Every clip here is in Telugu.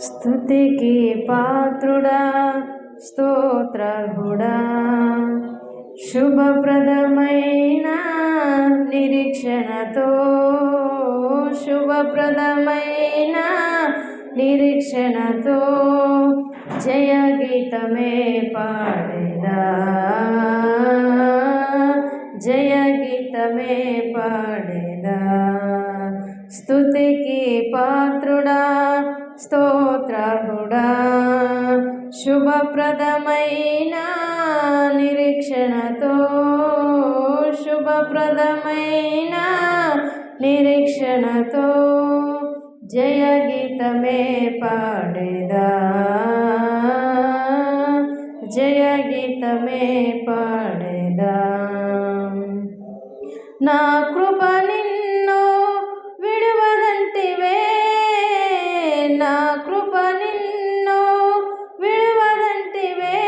స్తుతికి పాత్రుడా, స్తోత్రార్హుడా, శుభప్రదమైన నిరీక్షణతో, శుభప్రదమైన నిరీక్షణతో జయ గీతమే పాడేదా, జయ గీతమే పాడేదా. స్తుతికి పాత్రుడా, స్తోత్రార్హుడా, శుభప్రదమైన నిరీక్షణతో, శుభప్రదమైన నిరీక్షణతో జయ గీతమే పాడేదా, జయ గీతమే పాడేదా. నా కృప నిన్ను విడువదంటివే, నా కృప నిన్ను విడువదంటివే,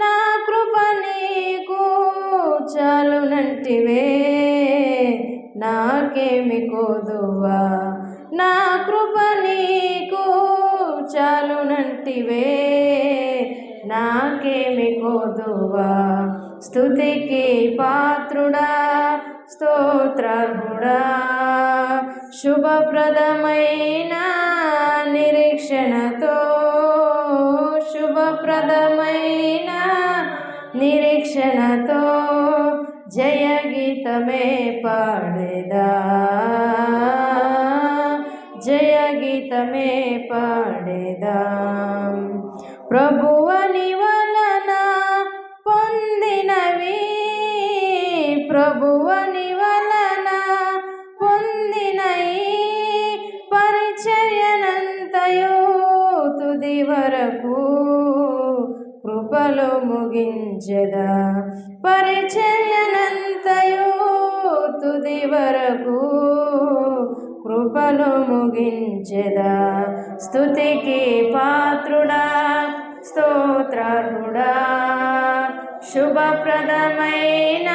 నా కృప నీకు చాలునంటివే, నాకేమి కొదువా, నా కృప నీకు చాలునంటివే, నాకేమి కొదువా. స్తుతికి పాత్రుడా, స్తోత్రార్హుడా, శుభప్రదమైన నిరీక్షణతో, శుభప్రదమైన నిరీక్షణతో జయ గీతమే పాడేదా, జయ గీతమే పాడేదా. ప్రభువని వలన పొందినవి, ప్రభువని వలన పొందినయి పరిచర్యనంతయు తుది వరకు కృపలో ముగించెదా, పరిచర్యనంతయు తుది వరకు కృపలో ముగించెదా. స్తుతికి పాత్రుడా, స్తోత్రార్హుడా, శుభప్రదమైన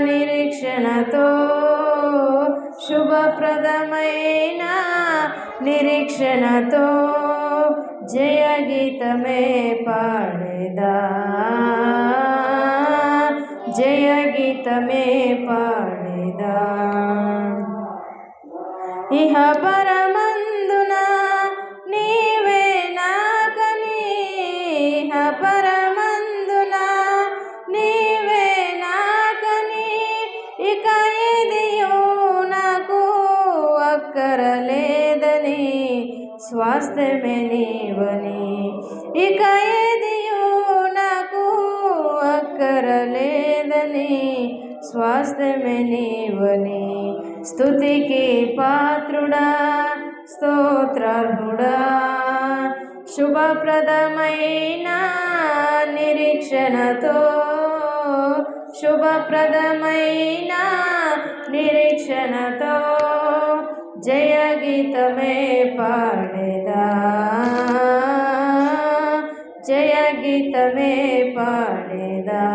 నిరీక్షణతో, శుభప్రదమైన నిరీక్షణతో జయ గీతమే పాడేదా, జయ గీతమే పాడేదా. ఇహ పరమందున నీవే నాకని, ఇహ పరమందున నీవే నాకని, ఇక ఏదియో నాకు అక్కరలేదని, స్వాస్థ్యమే నీవని, ఇక ఏదియో నాకు అక్కరలేదని, స్వాస్థ్యమే నీవని. స్తుతికి పాత్రుడా, స్తోత్రార్హుడా, శుభప్రదమైన నిరీక్షణతో, శుభప్రదమైన నిరీక్షణతో జయ గీతమే పాడేదా, జయ గీతమే పాడేదా.